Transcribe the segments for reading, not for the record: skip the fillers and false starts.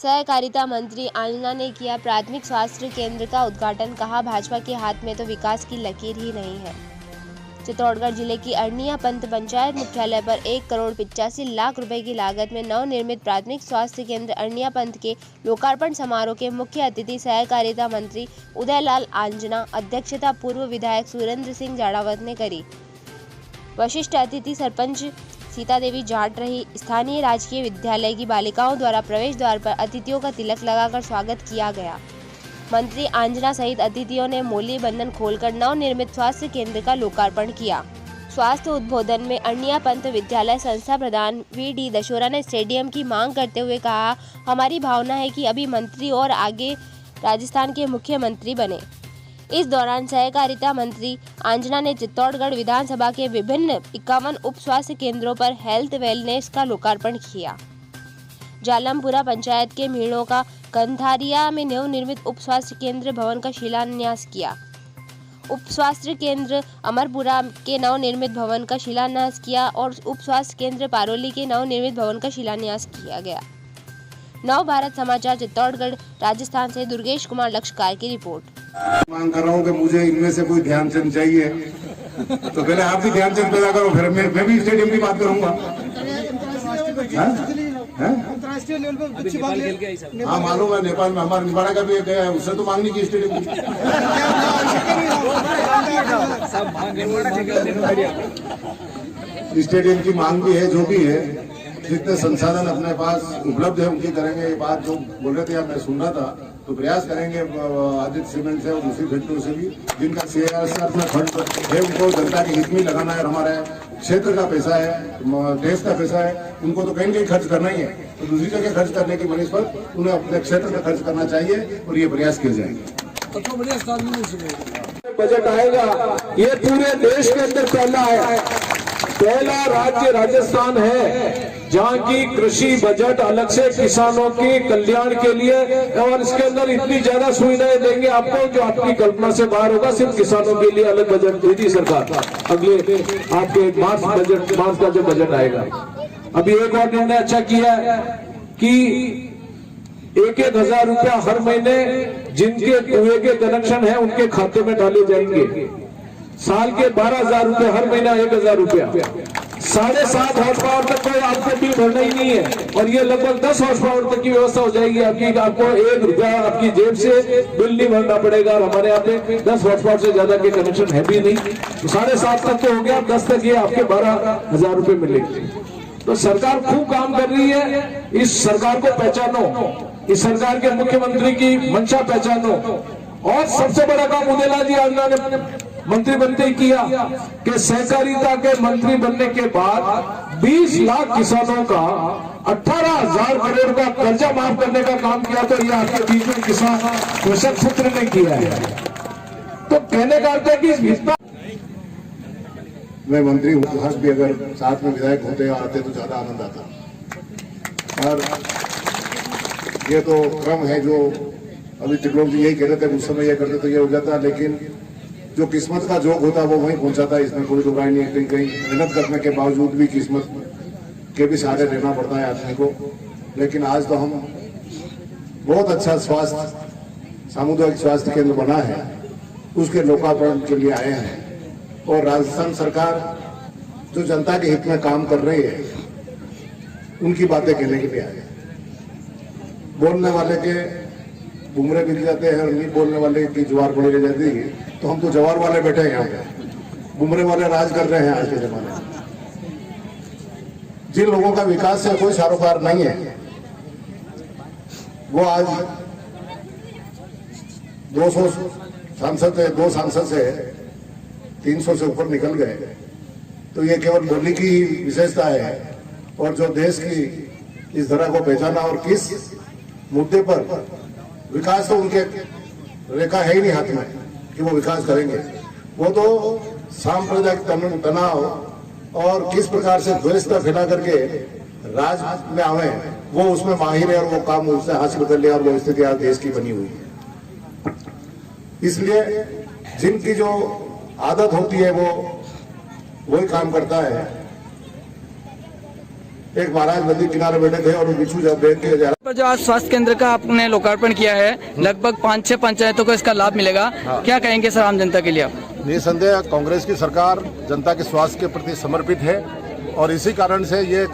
सहकारिता मंत्री आंजना ने किया प्राथमिक स्वास्थ्य केंद्र का उद्घाटन। कहा, भाजपा के हाथ में तो विकास की लकीर ही नहीं है। चित्तौड़गढ़ जिले की अरनिया पंत पंचायत मुख्यालय पर 1,85,00,000 रुपए की लागत में नवनिर्मित प्राथमिक स्वास्थ्य केंद्र अरनिया पंत के लोकार्पण समारोह के मुख्य अतिथि सहकारिता मंत्री उदयलाल आंजना, अध्यक्षता पूर्व विधायक सुरेंद्र सिंह जाड़ावत ने करी। वरिष्ठ अतिथि सरपंच सीता देवी जाट रही। स्थानीय राजकीय विद्यालय की बालिकाओं द्वारा प्रवेश द्वार पर अतिथियों का तिलक लगाकर स्वागत किया गया। मंत्री आंजना सहित अतिथियों ने मोली बंधन खोलकर नवनिर्मित स्वास्थ्य केंद्र का लोकार्पण किया। स्वास्थ्य उद्बोधन में अरनिया पंत विद्यालय संस्था प्रधान वी.डी. दशोरा ने स्टेडियम की मांग करते हुए कहा, हमारी भावना है कि अभी मंत्री और आगे राजस्थान के मुख्यमंत्री बने। इस दौरान सहकारिता मंत्री आंजना ने चित्तौड़गढ़ विधानसभा के विभिन्न 51 उप स्वास्थ्य केंद्रों पर हेल्थ वेलनेस का लोकार्पण किया। जालमपुरा पंचायत के मीणों का कंधारिया में नवनिर्मित उप स्वास्थ्य केंद्र भवन का शिलान्यास किया। उप स्वास्थ्य केंद्र अमरपुरा के नवनिर्मित भवन का शिलान्यास किया और उप स्वास्थ्य केंद्र पारोली के नवनिर्मित भवन का शिलान्यास किया गया। नव भारत समाचार चित्तौड़गढ़ राजस्थान से दुर्गेश कुमार लक्षकार की रिपोर्ट। मांग कर रहा हूँ कि मुझे इनमें से कोई ध्यानचंद चाहिए, तो पहले आप भी ध्यानचंद पैदा करो, फिर मैं भी स्टेडियम की बात करूंगा। अंतर्राष्ट्रीय लेवल पर अच्छी बात है। हाँ मालूम है, नेपाल में हमारा निवाड़ा का भी गया है, उससे तो मांगनी की स्टेडियम की स्टेडियम की मांग भी है, जो भी है, जितने संसाधन अपने पास उपलब्ध है उनकी करेंगे। ये बात जो बोल रहे थे मैं सुन रहा था, तो प्रयास करेंगे आदित्य सीमेंट से और दूसरी फैक्ट्रियों से भी जिनका CSR में फंड है उनको जनता के हित में लगाना है। हमारे क्षेत्र का पैसा है, देश का पैसा है, उनको तो कहीं न कहीं खर्च करना ही है, तो दूसरी जगह खर्च करने की बनिस्बत उन्हें अपने क्षेत्र में खर्च करना चाहिए और ये प्रयास किए जाएंगे। बजट आएगा, ये पूरे देश के अंदर पहला राज्य राजस्थान है जहाँ की कृषि बजट अलग से किसानों के कल्याण के लिए, और इसके अंदर इतनी ज्यादा सुविधाएं देंगे आपको जो आपकी कल्पना से बाहर होगा। सिर्फ किसानों के लिए अलग बजट देगी सरकार अगले आपके मार्च का जो बजट आएगा। अभी एक और निर्णय अच्छा किया है कि 1,000 रुपया हर महीने जिनके कुएं के कनेक्शन है उनके खाते में डाले जाएंगे। साल के 12,000 रुपए हर महीना 1,000 रुपया। 7.5 हॉर्स तक कोई आपको बिल भरना ही नहीं है, और ये लगभग 10 हॉर्स तक की व्यवस्था हो जाएगी आपकी। आपको 1 रुपया आपकी जेब से बिल नहीं भरना पड़ेगा। और हमारे यहाँ पे 10 हॉर्स से ज्यादा के कनेक्शन है भी नहीं, तो 7.5 तक तो हो गया, 10 तक ये आपके 12,000 रुपए मिलेंगे। तो सरकार खूब काम कर रही है। इस सरकार को पहचानो, इस सरकार के मुख्यमंत्री की मंशा पहचानो। और सबसे बड़ा काम उदयलाल जी आंजना ने मंत्री बनते ही किया कि सहकारिता के मंत्री बनने के बाद 20 लाख किसानों का 18,000 करोड़ का कर्जा माफ करने का काम किया। तो यह आपके बीच में किसान कृषक सूत्र ने किया है। तो कहने का अर्थ है कि मैं मंत्री हूँ, भी अगर साथ में विधायक होते आते तो ज्यादा आनंद आता। और ये तो क्रम है जो अभी त्रिलोक जी यही कह रहे थे, उस समय ये करते तो ये हो जाता, लेकिन जो किस्मत का जोग होता है वो वहीं पहुंचाता है। इसमें कोई दुराई नहीं है। कहीं मेहनत करने के बावजूद भी किस्मत के भी सहारे रहना पड़ता है आदमी को। लेकिन आज तो हम बहुत अच्छा सामुदायिक स्वास्थ्य केंद्र बना है, उसके लोकार्पण के लिए आए हैं। और राजस्थान सरकार जो जनता के हित में काम कर रही है उनकी बातें कहने के लिए आए। बोलने वाले के बुमरे मिल जाते हैं और नहीं बोलने वाले की ज्वार पड़ी रह जाती है, तो हम तो जवार वाले बैठे हैं यहाँ पे, बुमरे वाले राज कर रहे हैं आज के जमाने में। जिन लोगों का विकास से कोई सरोकार नहीं है वो आज 200 सांसद है, 2 सांसद से 300 से ऊपर निकल गए, तो ये केवल बोलने की विशेषता है। और जो देश की इस धरा को पहचाना और किस मुद्दे पर विकास, तो उनके रेखा है ही नहीं हाथ में कि वो विकास करेंगे। वो तो सांप्रदायिक तनाव और किस प्रकार से द्वेषता फैला करके राज में आवे, वो उसमें माहिर है और वो काम उसने हासिल कर लिया और वो स्थिति आज देश की बनी हुई है। इसलिए जिनकी जो आदत होती है वो वही काम करता है। एक महाराज नदी किनारे बैठे थे और बिच्छू जब देख के जा पर जो आज स्वास्थ्य केंद्र का आपने लोकार्पण किया है, लगभग 5-6 पंचायतों को इसका लाभ मिलेगा। क्या कहेंगे सर आम जनता के लिए आप? निसंदेह कांग्रेस की सरकार जनता के स्वास्थ्य के प्रति समर्पित है और इसी कारण से ये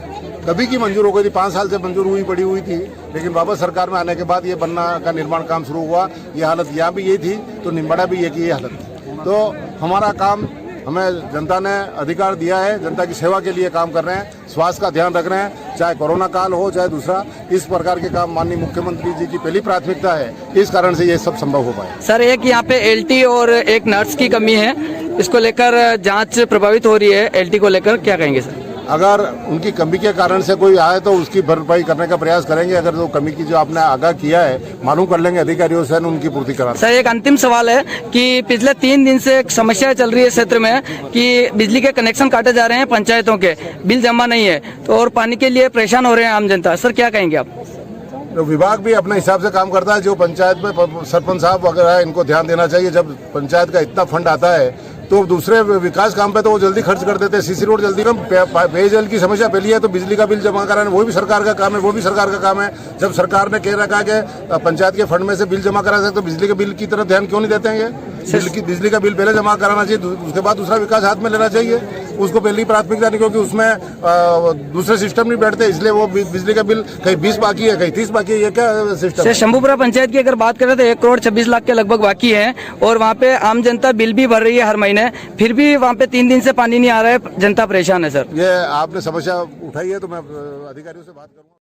कभी की मंजूर हो गई थी, 5 साल से मंजूर हुई पड़ी हुई थी, लेकिन वापस सरकार में आने के बाद ये बनना का निर्माण काम शुरू हुआ। ये हालत यहाँ भी यही थी तो निम्बाड़ा भी ये की ये हालत थी। तो हमारा काम, हमें जनता ने अधिकार दिया है, जनता की सेवा के लिए काम कर रहे हैं, स्वास्थ्य का ध्यान रख रहे हैं, चाहे कोरोना काल हो चाहे दूसरा, इस प्रकार के काम माननीय मुख्यमंत्री जी की पहली प्राथमिकता है। इस कारण से ये सब संभव हो पाया। सर एक यहाँ पे एलटी और एक नर्स की कमी है, इसको लेकर जांच प्रभावित हो रही है, एलटी को लेकर क्या कहेंगे सर? अगर उनकी कमी के कारण से कोई आए तो उसकी भरपाई करने का प्रयास करेंगे। अगर वो कमी की जो आपने आगाह किया है मालूम कर लेंगे अधिकारियों से, उनकी पूर्ति करा। सर एक अंतिम सवाल है कि पिछले 3 दिन से एक समस्या चल रही है क्षेत्र में कि बिजली के कनेक्शन काटे जा रहे हैं, पंचायतों के बिल जमा नहीं है तो और पानी के लिए परेशान हो रहे हैं आम जनता। सर क्या कहेंगे आप? तो विभाग भी अपने हिसाब से काम करता है। जो पंचायत में सरपंच साहब वगैरह इनको ध्यान देना चाहिए। जब पंचायत का इतना फंड आता है तो दूसरे विकास काम पे तो वो जल्दी खर्च कर देते हैं। सीसी रोड जल्दी कम, पेयजल की समस्या पहली है तो बिजली का बिल जमा कराना वो भी सरकार का काम है, वो भी सरकार का काम है। जब सरकार ने कह रखा कि पंचायत के फंड में से बिल जमा करा सकते तो बिजली के बिल की तरफ ध्यान क्यों नहीं देते हैं? ये बिजली का बिल पहले जमा कराना चाहिए, उसके बाद दूसरा विकास हाथ में लेना चाहिए। उसको पहली प्राथमिकता नहीं, क्योंकि उसमें दूसरे सिस्टम नहीं बैठते, इसलिए वो बिजली का बिल कहीं 20 बाकी है कहीं 30 बाकी है। ये क्या सिस्टम? शंभूपुरा पंचायत की अगर बात करें तो 1 करोड़ 26 लाख के लगभग बाकी है और वहाँ पे आम जनता बिल भी भर रही है हर महीने, फिर भी वहाँ पे 3 दिन से पानी नहीं आ रहा है, जनता परेशान है। सर ये आपने समस्या उठाई है तो मैं अधिकारियों से बात करूंगा।